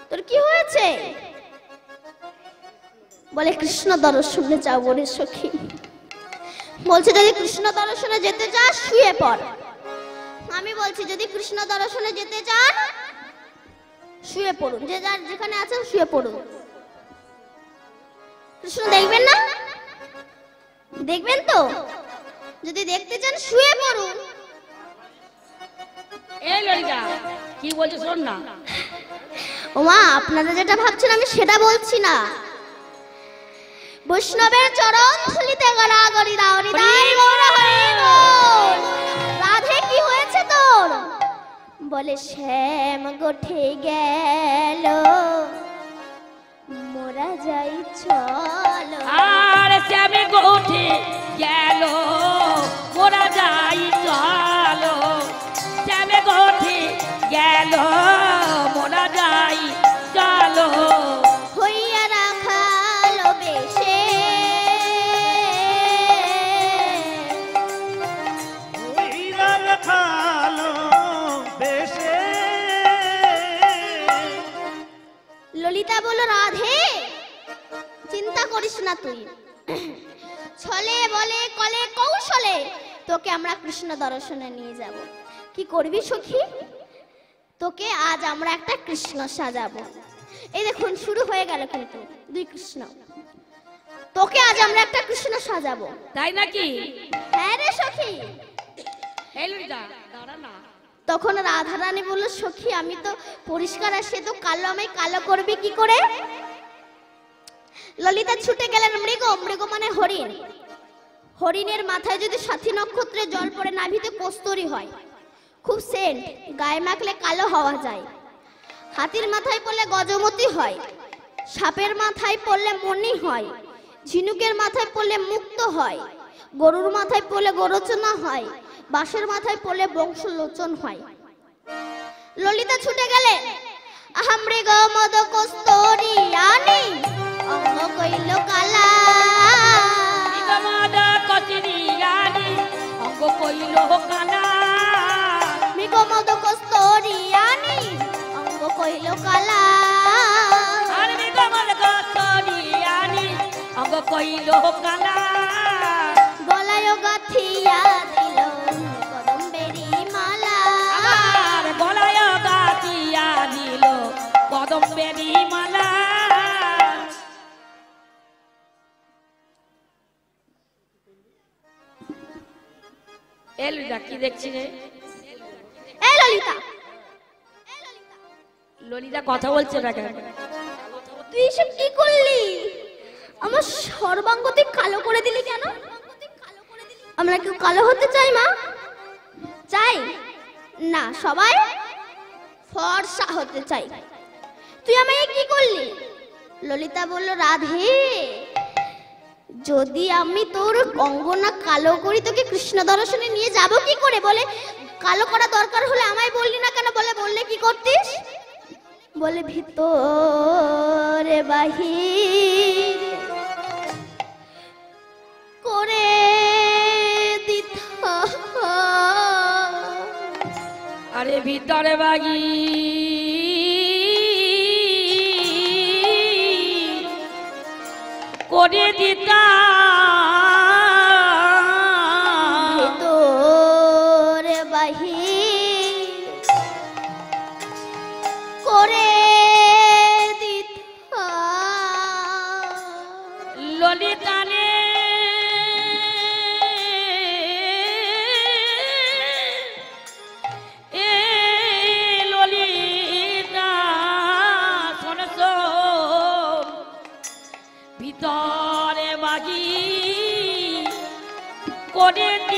তোর কি হয়েছে। বলে কৃষ্ণ দর্শনে যাবো রে সখী। বলছে যদি কৃষ্ণ দর্শনে যেতে চাস শুয়ে পড়। আমি বলছি যদি কৃষ্ণ দর্শনে যেতে চান শুয়ে পড়ুন, যে যার যেখানে আছেন শুয়ে পড়ুন। কৃষ্ণ দেখবেন না, দেখবেন তো, যদি দেখতে চান শুয়ে পড়ুন। এই ললিতা কি বলছো শোন না। ওমা আপনারা যেটা ভাবছেন আমি সেটা বলছি না। বৈষ্ণবের চরণ ধুলিতে গড়াগড়ি দাও হৃদয় গৌর হরি বল। রাধে কি হয়েছে তোর। বলে শ্যাম গোঠে গেল মোরা যাই চলো, আর শ্যামে গোঠে গেল মোরা যাই চলো, শ্যামে গোঠে গেল মোরা যাই চলো, হইয়া রাখালো বেশে ওইরা রাখালো বেশে। ললিতা বলল রাধে চিন্তা করিস না তুই, ছলে বলে কলে কৌশলে তোকে আমরা কৃষ্ণ দর্শনে নিয়ে যাব। কি করবি সখী, তোকে আজ আমরা একটা কৃষ্ণ সাজাবো। এই দেখুন শুরু হয়ে গেল কিন্তু দুই কৃষ্ণ। তোকে আজ আমরা একটা কৃষ্ণ সাজাবো। তাই নাকি। হ্যাঁ রে সখী। এই ললিতা দাঁড়া না। তখন রাধারানী বলল সখী আমি তো পরিষ্কার আর সে তো কালো, আমি কালো করবি কি করে। ললিতা ছুটে গেলেন মৃগ, মৃগ মানে হরিণ। হরিণের মাথায় যদি সাথী নক্ষত্রের জল পড়ে নাভিতে কস্তুরী হয়, খুব সেন্ট, গায়ে মাখলে কালো হওয়া যায়। হাতির মাথায় পড়লে গজমতি হয়, সাপের মাথায় পড়লে মণি হয়, ঝিনুকের মাথায় পড়লে মুক্ত হয়, গরুর মাথায় পড়লে গোরচনা হয়, বাঁশের মাথায় পড়লে বংশলোচন হয়। ললিতা ছুটে গেলে আহা মৃগ মদ কস্তুরী আনি অঙ্গ কইল কালা, নিগমাদ কচরিয়ানি অঙ্গ কইল কানা, মৃগ মদ কস্তুরী আনি অঙ্গ কইল কালা, আর নিগমাদ কচরিয়ানি অঙ্গ কইল কানা, গলায় গাথিয়া দিল কদম্বেরি মালা, আর গলায় গাতিয়া দিল কদম্বেরি মালা। এই ললিতা কি দেখছি রে। এই ললিতা ললিতা কথা বলছে না কেন। তুই এসব কি করলি, আমার সর্বাঙ্গ তুই কালো করে দিলি কেন। আমরা কেউ কালো হতে চাই মা, চাই না, সবাই ফর্সা হতে চাই। তুই আমায় কি করলি। ললিতা বলল রাধে যদি আমি তোর অঙ্গনা কালো করি তোকে কৃষ্ণ দর্শনে নিয়ে যাব কি করে। বলে কালো করা দরকার হলে আমায় বললি না কেন। বলে বললে কি করতিস। বলে ভিতরে বাহির করে দিতা, আরে ভিতরে বাগি করে দিতা, ভিতরে বাহির করে দিতা। ললিতানে এ ললিতা শোন শোন,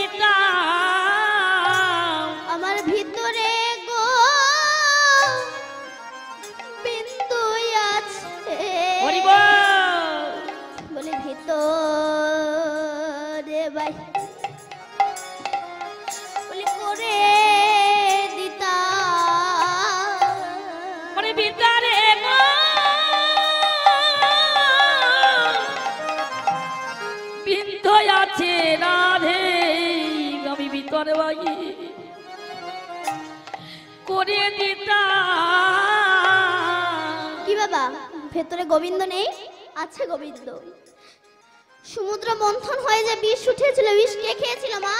দিতাম আমার ভিতরে গো বিন্দু আছে হরিব বলে ভিতরে ভাই বলে করে দিতাম ওরে ভিতরে গো বিন্দু আছে রাধে আমি ভিতরে ভাই করে দিতাম কি বাবা ভেতরে গোবিন্দ নেই আছে গোবিন্দ সমুদ্র মন্থন হয়ে যে বিষ উঠেছিল বিষ কে খেয়েছিল মা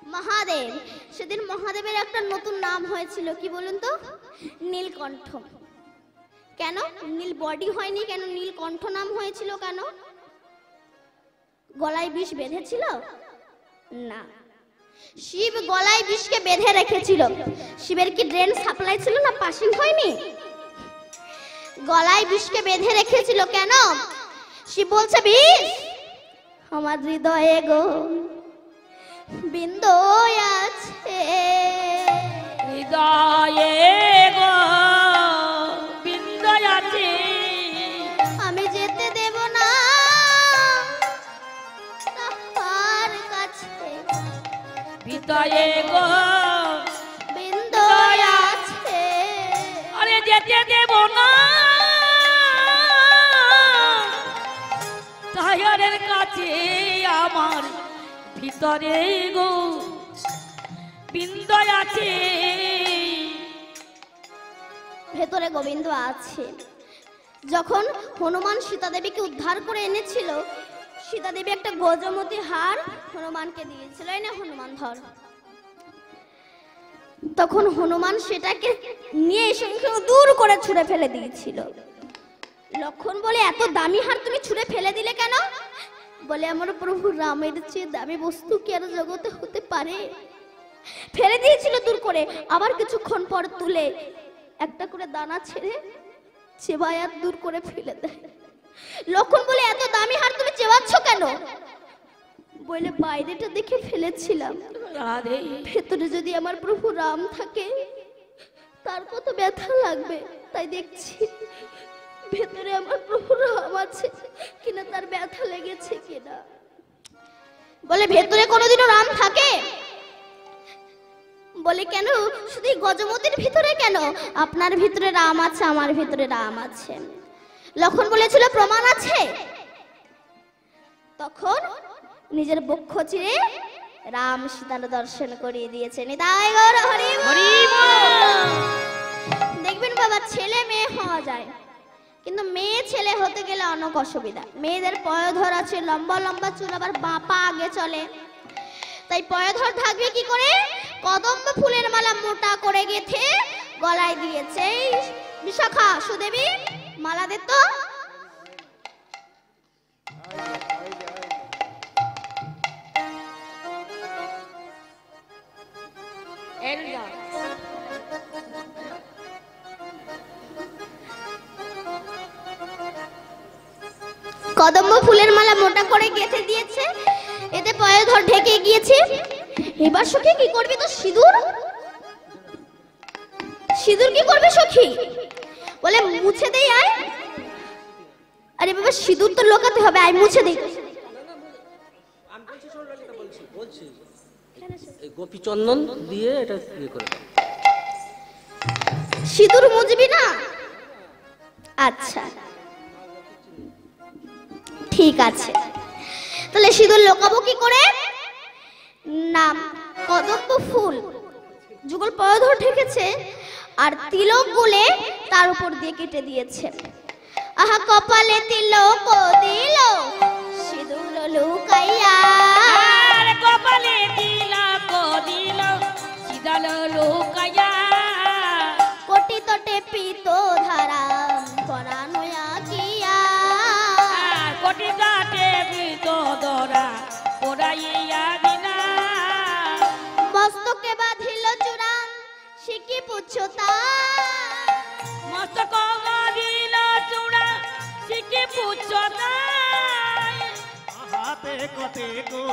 মহাদেব সেদিন মহাদেবের একটা নতুন নাম হয়েছিল কি বলুন তো নীলকণ্ঠ কেন নীল বডি হয়নি কেন নীলকণ্ঠ নাম হয়েছিল কেন গলায় বিষ বেঁধেছিল না শিব গলায় বিষকে বেঁধে রেখেছিল শিবের কি ড্রেন সাপ্লাই ছিল না পাসিং হয়নি গলায় বিষকে বেঁধে রেখেছিল কেন শিব বলছে বিষ আমার হৃদয়ে গো বিন্দু আছে হৃদয়ে গো বিন্দু আছে আমি যেতে দেব না তাহার কাছে ভিতরে গো বিন্দু আছে আরে যেতে দেব না তাহারের কাছে আমার ভিতরে গো বিন্দু আছে ভেতরে গোবিন্দ আছে যখন হনুমান সীতা দেবীকে উদ্ধার করে এনেছিল সীতা দেবী একটা গজমতি হার হনুমানকে দিয়েছিল এই না হনুমান ধর তখন হনুমান সেটাকে নিয়ে এসে দূর করে ছুঁড়ে ফেলে দিয়েছিল লক্ষণ বলে এত দামি হার তুমি ছুঁড়ে ফেলে দিলে কেন বলে আমার প্রভু রামের চেয়ে দামি বস্তু কি আর জগতে হতে পারে ফেলে দিয়েছিল দূর করে আবার কিছুক্ষণ পর তুলে একটা করে দানা ছেড়ে চেবায়াত দূর করে ফেলে দেয় লক্ষণ বলে এত দামি হার তুমি চেবাচ্ছ কেন বলে বাইরেটা দেখে ফেলেছিলাম রাধে ভেতরে যদি আমার প্রভু রাম থাকে তার কত ব্যথা লাগবে তাই দেখছি ভেতরে আমার প্রভু রাম আছে কিনা তার ব্যথা লেগেছে কিনা বলে ভেতরে কোনোদিনও রাম থাকে বলে কেন শুধু গজমতির ভিতরে কেন আপনার ভিতরে রাম আছে আমার ভিতরে রাম আছে লক্ষণ বলেছিল প্রমাণ আছে তখন নিজের বক্ষ চিরে রাম সীতার দর্শন করিয়ে দিয়েছেন নিতাই গৌর হরি বল। দেখবেন বাবা ছেলে মেয়ে হওয়া যায় কিন্তু মেয়ে ছেলে হতে গেলে অনেক অসুবিধা মেয়েদের পয়ধর আছে লম্বা লম্বা চুল আবার বাপা আগে চলে তাই পয়ধর থাকবে কি করে কদম্ব ফুলের মালা মোটা করে গেথে গলায় দিয়েছে বিশাখা সুদেবী মালা দে তো কদম্ব ফুলের মালা মোটা করে গেঁথে দিয়েছে এতে পয়ধর ঢেকে গিয়েছে এবার সখী কি করবি তো সিঁদুর সিঁদুর কি করবে সখী বলে মুছে দেই আয় আরে বাবা সিঁদুর তো লোকাতে হবে আয় মুছে দেই আমি বলছি শোন ললিতা বলছি এই গোপী চন্দন দিয়ে এটা ইয়ে করে দাও সিঁদুর মুছবি না আচ্ছা ঠিক আছে তাহলে সিঁদুর লোকাবো কি করে নাম কদম্ব ফুল যুগল পয়ধর ঠেকেছে আর তিলক গুলে তার উপর দিয়ে কেটে দিয়েছে আহা কপালে তিলক দিল সিঁদুর লুকাইয়া আর কপালে তিলক দিল সিঁদুর লুকাইয়া কোটি তটে পিত ধারা পরানয়া কিয়া আর কোটি কাটে বিত দরা পড়াইয়া দিলা মস্তকে বাঁধিল চূড়ান শিকি পুচ্ছতা মস্তক দিল চূড়া শিখে পুচ্ছ হাতে কতে গো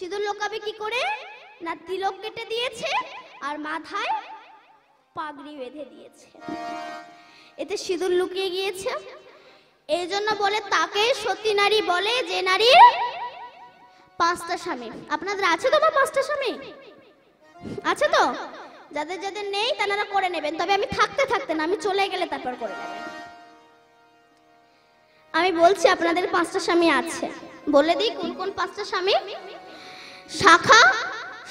সিঁদুর লোকাবে কি করে না তিলক কেটে দিয়েছে আর মাথায় পাগড়ি বেঁধে দিয়েছে, এতে সিঁদুর লুকিয়ে গিয়েছে। এই জন্য বলে তাকে সতী নারী বলে যে নারীর 5টা স্বামী। আপনাদের আছে তো বা 5টা স্বামী আছে তো? যাদের যাদের নেই তারা করে নেবেন, তবে আমি থাকতে থাকতে না, আমি চলে গেলে তারপর করে নেবেন। আমি বলছি আপনাদের 5টা স্বামী আছে, বলে দিই কোন কোন 5টা স্বামী। শাখা,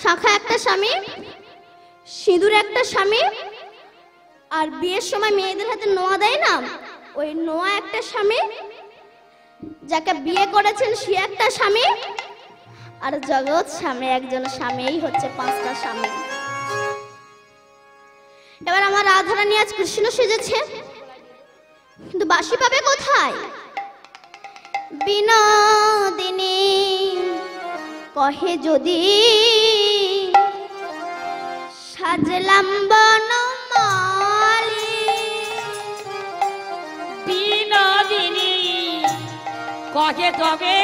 শাখা একটা স্বামী, সিঁদুর একটা স্বামী, আর বিয়ের সময় মেয়েদের হাতে নোয়া দেয় না, ওই নোয়া একটা স্বামী, যাকে বিয়ে করেছেন সে একটা স্বামী, আর জগৎ স্বামী একজন স্বামীই হচ্ছে 5টা স্বামী। এবার আমার রাধারানী আজ কৃষ্ণ সেজেছে, কিন্তু বাঁশি পাবে কোথায়? বিনোদিনী কহে যদি সাজলাম বনমালী, বিনোদিনী কহে তবে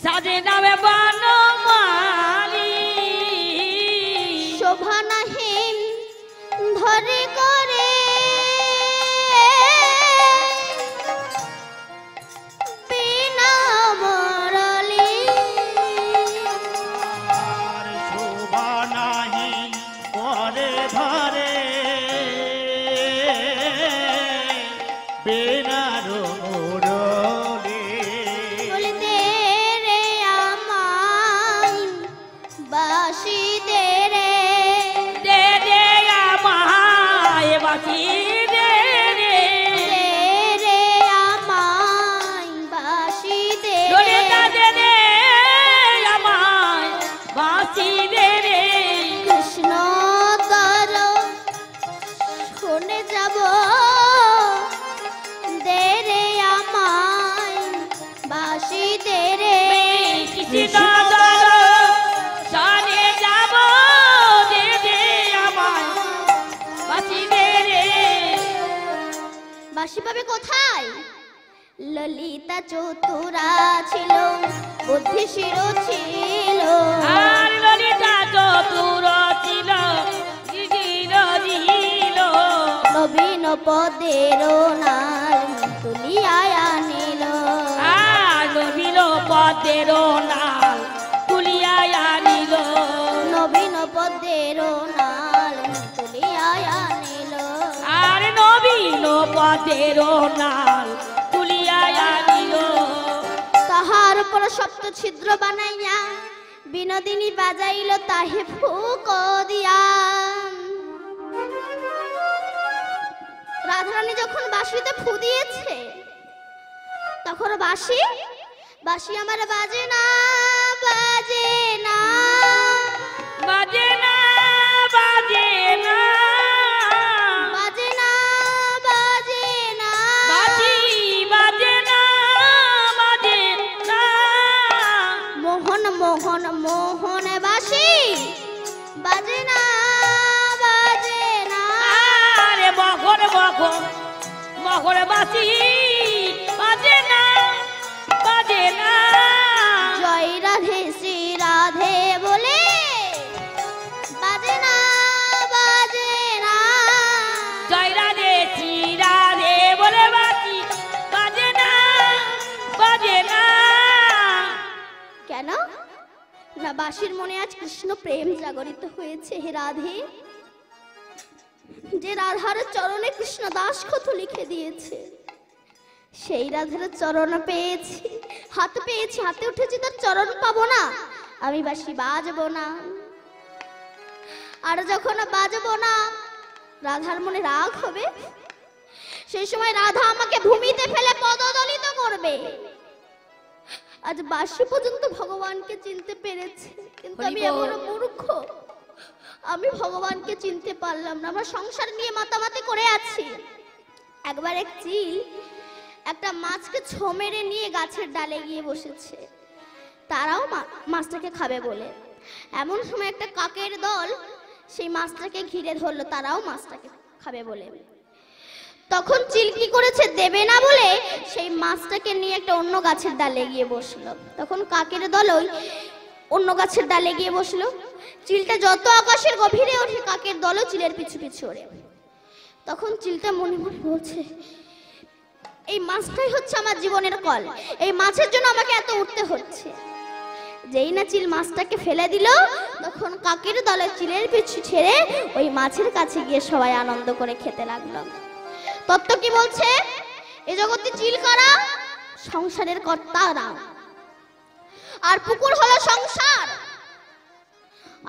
সাজে নামে বনমালী, শোভা নাহিন ধরে করে বিনা মরলি, আর শোভা নাহি পরে ধরে বেনার মুরলি। বলে দে রে আমায় বাঁশি দে রে, দে দে আমায় বাঁশি দে রে, দে রে আমায় বাঁশি দে দোলে রে, দে দে আমায় বাঁশি দে রে, কৃষ্ণ তর শুনে যাব, দে রে আমায় বাঁশি দে রে, কৃষ্ণ দর শনে যাব, দে দে আমায় বাঁশি দে রে। বাঁশি পাবে কোথায়? ললিতা চতুরা ছিল, বুদ্ধিশীল ছিল, আর ললিতা চতুর ছিল, দিদির দিল, নবীন পদের নাল তুলিয়া আনিল, আর নবীন পদের নাল তুলিয়া আনিল, নবীন পদের নাল তুলিয়া আনিল, আর নবীন পদের নাল তুলিয়া আনিল, তাহার উপর সপ্ত ছিদ্র বানাইয়া বিনোদিনী বাজাইল তাহে ফুক দিয়া। রাধারানী যখন বাঁশিতে ফু দিয়েছে তখন বাঁশি বাঁশি আমার বাজে না, বাজে না, বাজে না, বাজে না, বাজে না, বাজে না, বাজি বাজে না, বাজে না, মোহন মোহন মোহন বাঁশি বাজে না, বাজে না, আরে মগর মগর মগর বাজি বাজে না, বাজে না, জয় রাধে শ্রী রাধে বলে বাজে না, বাজে না, জয় রাধে শ্রী রাধে বলে বাজি বাজে না, বাজে না। কেন না বাঁশির মনে আজ কৃষ্ণ প্রেম জাগরিত হয়েছে। হে রাধে, যে রাধার চরণে কৃষ্ণ দাসক্ষত লিখে দিয়েছে, সেই রাধার চরণ পেয়েছি, হাত পেয়েছি, হাতে উঠেছি, তার চরণ পাবো না, আমি বাঁশি বাজবো না। আর যখন বাজবো না রাধার মনে রাগ হবে, সেই সময় রাধা আমাকে ভূমিতে ফেলে পদদলিত করবে। আজ বাঁশি পর্যন্ত ভগবানকে চিনতে পেরেছে, কিন্তু আমি হরি বল। এমন মূর্খ, আমি ভগবানকে চিনতে পারলাম না। আমরা সংসার নিয়ে মাতামাতি করে আছি। একবার এক চিল একটা মাছকে ছো মেরে নিয়ে গাছের ডালে গিয়ে বসেছে, তারাও মাছটাকে খাবে বলে। এমন সময় একটা কাকের দল সেই মাছটাকে ঘিরে ধরলো, তারাও মাছটাকে খাবে বলে। তখন চিল কি করেছে, দেবে না বলে সেই মাছটাকে নিয়ে একটা অন্য গাছের ডালে গিয়ে বসলো। তখন কাকের দল ওই অন্য গাছের ডালে গিয়ে বসলো। চিলটা যত আকাশের গভীরে ওঠে, কাকের দলও চিলের পিছু পিছু ওড়ে। তখন চিলটা মনে মনে বলছে, এই মাছটাই হচ্ছে আমার জীবনের কল, এই মাছের জন্য আমাকে এত উঠতে হচ্ছে। যেই না চিল মাছটাকে ফেলে দিল, তখন কাকের দলে চিলের পিছু ছেড়ে ওই মাছের কাছে গিয়ে সবাই আনন্দ করে খেতে লাগলো। তত্ত্ব কি বলছে, এ জগতে চিল কারা? সংসারের কর্তারা। আর পুকুর হলো সংসার,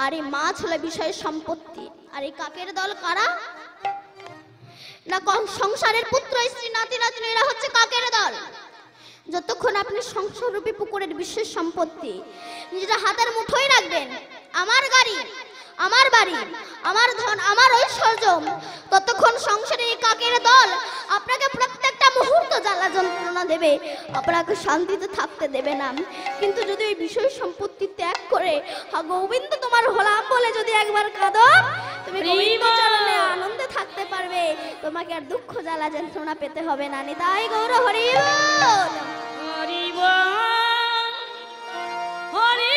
আর এই মাছ হলো বিষয় সম্পত্তি। আর এই কাকের দল কারা? না সংসারের পুত্র স্ত্রী নাতি নাতনি, এরা হচ্ছে কাকের দল। যতক্ষণ আপনি সংসাররূপী পুকুরের বিশেষ সম্পত্তি নিজের হাতের মুঠোয় রাখবেন, আমার গাড়ি, আমার বাড়ি, আমার ধন, আমার ঐশ্বর্য, ততক্ষণ সংসারে এই কাকের দল আপনাকে প্রত্যেকটা মুহূর্ত জ্বালা যন্ত্রণা দেবে, আপনাকে শান্তিতে থাকতে দেবে না। কিন্তু যদি এই বিষয় সম্পত্তি ত্যাগ করে গোবিন্দ তোমার হলাম বলে যদি একবার কাঁদো, তুমি গোবিন্দ চরণে আনন্দে থাকতে পারবে, তোমাকে আর দুঃখ জ্বালা যন্ত্রণা পেতে হবে না। নিতাই গৌর হরি বল। হরি বল, হরি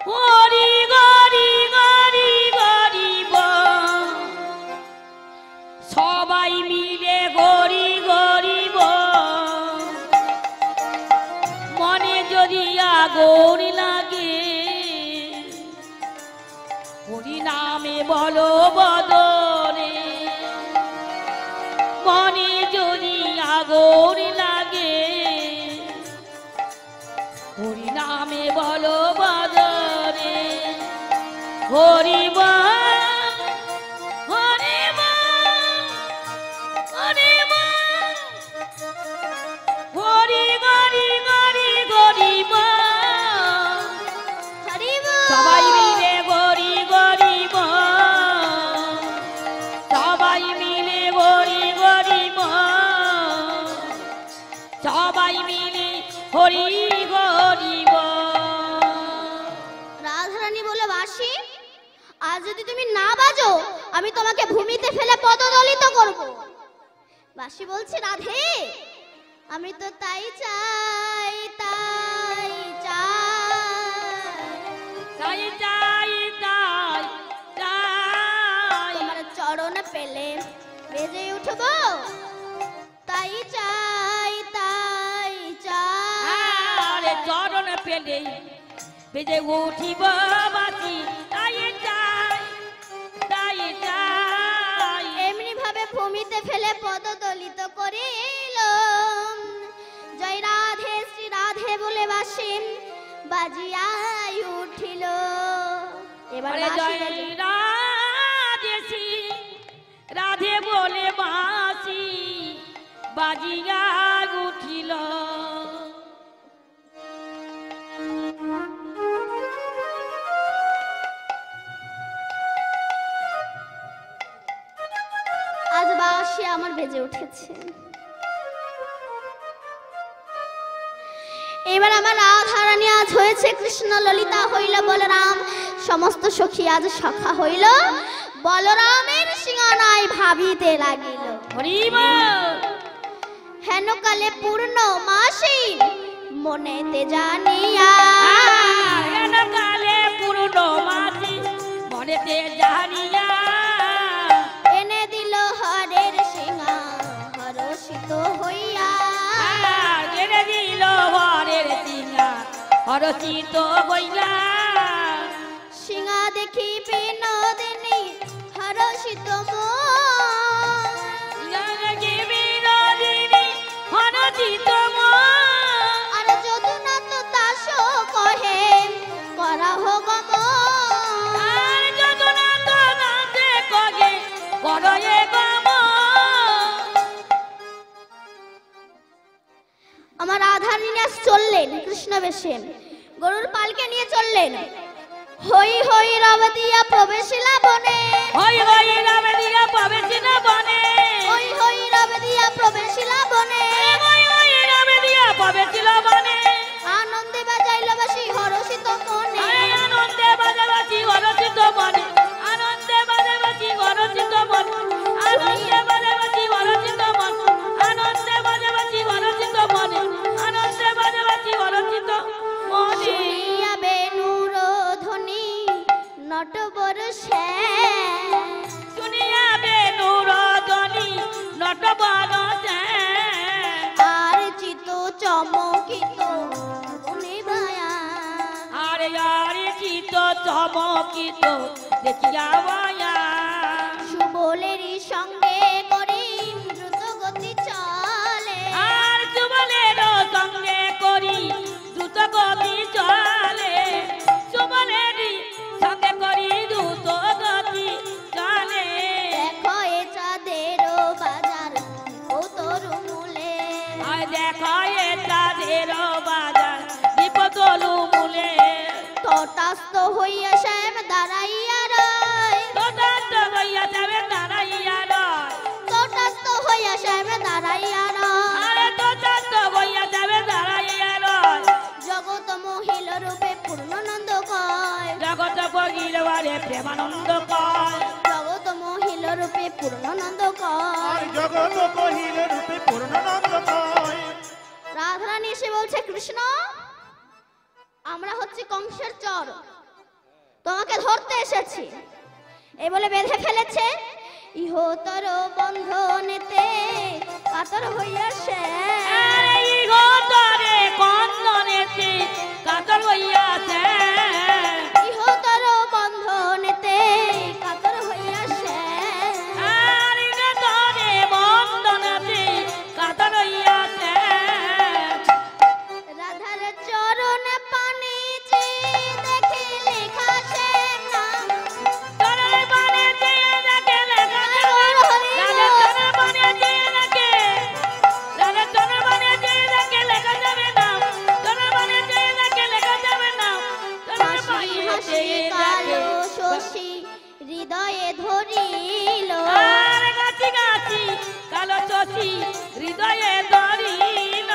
হরি গরি গরি গরি বল, সবাই মিলে গরি গরি বল, মনে যদি আগুন লাগে হরি নামে বলো বদনে, মনে যদি আগুন লাগে হরি নামে বলো বদনে। হরি বল, হরি বল, হরি বল, হরি গরি গরি গরি বল, হরি বল। সবাই মিলে গরি গরি বল, সবাই মিলে গরি গরি বল, সবাই মিলে হরি গরি বল। রাধারানী বলে, বাঁশি আজ যদি তুমি না বাজো, আমি তোমাকে ভূমিতে ফেলে পদদলিত করব। বাঁশি বলছে, রাধে আমি তো তাই চাই, তাই চাই, তাই চাই তাই চাই, তোমার চরণ পেলে বেজে উঠব, তাই চাই, তাই চাই। আরে চরণ পেলে বেজে উঠিব বাঁশি, তাই চাই তাই চাই। এমনি ভাবে ভূমিতে ফেলে পদদলিত করিল, জয় রাধে শ্রী রাধে বলে বাঁশি বাজিয়াই উঠিল। এবার আরে বাঁশি জয় বাজে। রাধে শ্রী রাধে বলে বাঁশি বাজিয়া উঠিল। আজ বাঁশি আমার বেজে উঠেছে। এবার আমার রাধারানী আজ হয়েছে কৃষ্ণ, ললিতা হইল বলরাম, সমস্ত সখী আজ সখা হইল, বলরামের সিংহানায় ভাবিতে লাগিল। হরি বল, হেন কালে পূর্ণ মাসি মনেতে জানিয়া, হেন কালে পূর্ণ মাসি মনেতে জানিয়া, এনে দিল হরের সিংহা হরষিত হইয়া, জেনে দিল হরের সিংহা হরষিত হইয়া, সিংহা দেখি বিনোদিনী হরষিত মন, হরষিত মন, আর যদুনা তো দাস কহে করাহ গমন, আর যদুনা তো নাচে কগে করয়ে গমন। আমার রাধারানী আজ চললেন কৃষ্ণ বেশে, গরুর পালকে নিয়ে চললেন। হই হই রব দিয়া প্রবেশিলা বনে, হই হই রামে দিয়া প্রবেশিলা বনে, হই হই রব দিয়া প্রবেশিলা বনে, হই হই রামে দিয়া প্রবেশিলা বনে, আনন্দে বাজাইল বাসি হরষিত মনে, আনন্দে বাজাবাসি হরষিত মনে। চমকিত দেখিয়া মায়া সুবলেরই সঙ্গে করি দ্রুত গতি চলে আর সুবলের সঙ্গে করি দ্রুত গতি চলে সুবলেরই সঙ্গে করি দ্রুত গতি চলে দেখো এ চাঁদের বাজার ও তরু মূলে আর দেখো এ চাঁদের বাজার বিপদলু মূলে তটাস্থ হইয়া শ্যাম দাঁড়াইয়া রয় তটাস্থ হইয়া যাবে দাঁড়াইয়া রয় তটাস্থ হইয়া শ্যাম দাঁড়াইয়া রয় আরে তটাস্থ হইয়া যাবে দাঁড়াইয়া রয় জগত মহিল রূপে পূর্ণানন্দ কয় জগত ভগিরবারে প্রেমানন্দ কয় জগত মহিল রূপে পূর্ণানন্দ আর কয় জগৎ কহিল রূপে পূর্ণানন্দ কয় রাধারানী এসে বলছে কৃষ্ণ আমরা হচ্ছে কংসের চর তোমাকে ধরতে এসেছি এই বলে বেঁধে ফেলেছে ইহতর বন্ধনেতে কাতর হইয়া সে আরে ইগোতরে কন্দনেতে কাতর হইয়াছে ইহতর বন্ধনেতে কাতর হইয়া সে আর ইগোতরে বন্দনেতে কাতর হইয়াছে রাধার চরণ পানি যে দেখে লেখা সে নাম চরণে বানে দিয়ে দেখে লেখা রাধা চরণে বানে দিয়ে দেখে রাধা চরণে বানে দিয়ে দেখে লেখা যাবে না চরণে বানে দিয়ে দেখে লেখা যাবে না চরণে হাসি বানে হাসি দিয়ে কালো দেখে শশী হৃদয়ে ধরিল আর গাছি গাছি কালো চষি হৃদয়ে ধরিল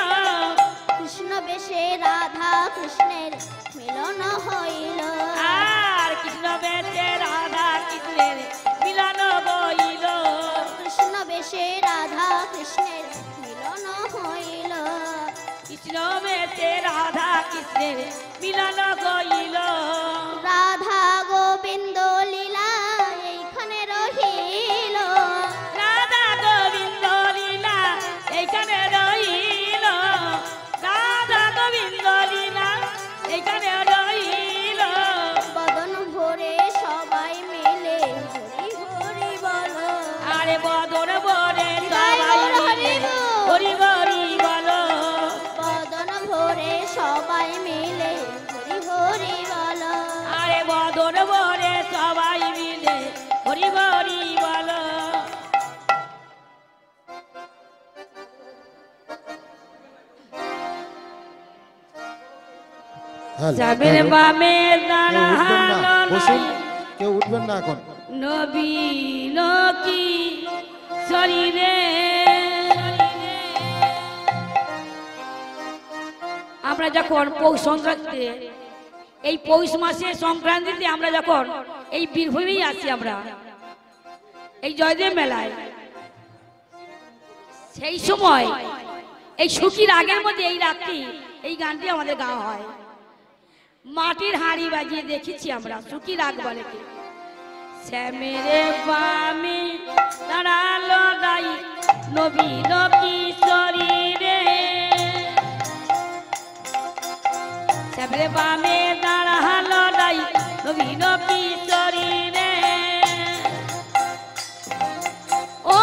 কৃষ্ণ বেশে রাধা কৃষ্ণের মিলন হইল আর কৃষ্ণ বেশে রাধা কৃষ্ণের মিলন গইল কৃষ্ণ বেশে রাধা কৃষ্ণের মিলন হইল কৃষ্ণ বেশে রাধা কৃষ্ণের মিলন গইল রাধা গোবিন্দ লীলা এইখানে রহিল রাধা গোবিন্দ লীলা এইখানে রইল রাধা গোবিন্দ লীলা এইখানে রইল বদন ভরে সবাই মিলে হরি হরি বল আরে বদন বরে সবাই মিলে হরি হরি বলো বদন ভরে সবাই মিলে হরি হরি বল আরে বদন বরে সবাই মিলে হরি হরি বলো যাবের বামে দাঁড়ালো বসুন, কেউ উঠবেন না এখন। নবীন কি শরীরে আমরা যখন পৌষ সংক্রান্তিতে এই পৌষ মাসে সংক্রান্তিতে আমরা যখন এই বীরভূমেই আসি আমরা এই জয়দেব মেলায় সেই সময় এই সুখীর আগের মধ্যে এই রাত্রি এই গানটি আমাদের গাওয়া হয় মাটির হাঁড়ি বাজিয়ে দেখেছি আমরা সুখী রাগ বলে কি শ্যামেরে বামে দাঁড়ালো দাই নবীন কিশোরী রে শ্যামেরে বামে দাঁড়ালো দাই নবীন কিশোরী রে ও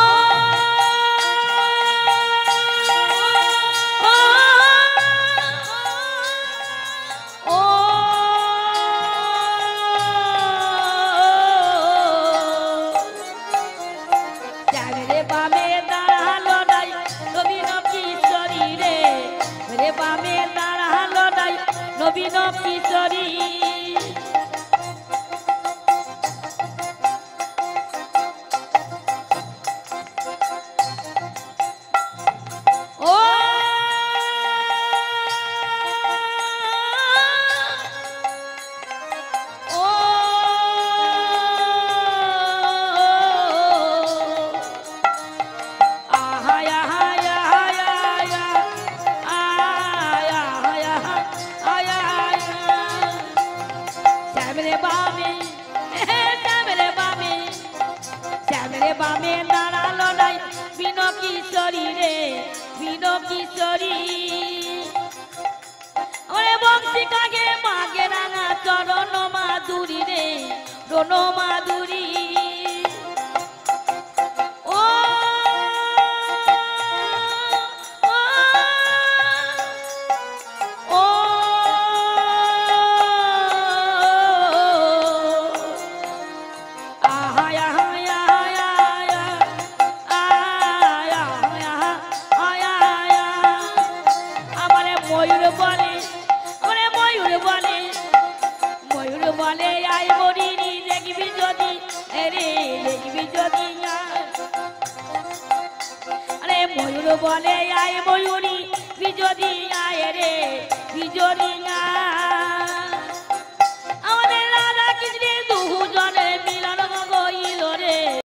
নবীন কিশোরী ও ও আহায়া হায়া হায়া আয়া হায়া আয়া শ্যামরে বামে শ্যামরে বামে দাঁড়ালো নাই বিন কিশোরী রে বিন কিশোরী ওরে বংশী কাগে মাগে রাঙা চরণ মাধুরী রে শোনো মাধুরী ও ও আহা আমারে ময়ূর বলে ময়ূর বলে আই মরিনি দেখবি যদি রে দেখবি যদি আরে ময়ূর বলে আই ময়ূরী বিজদি আয় রে বিজদি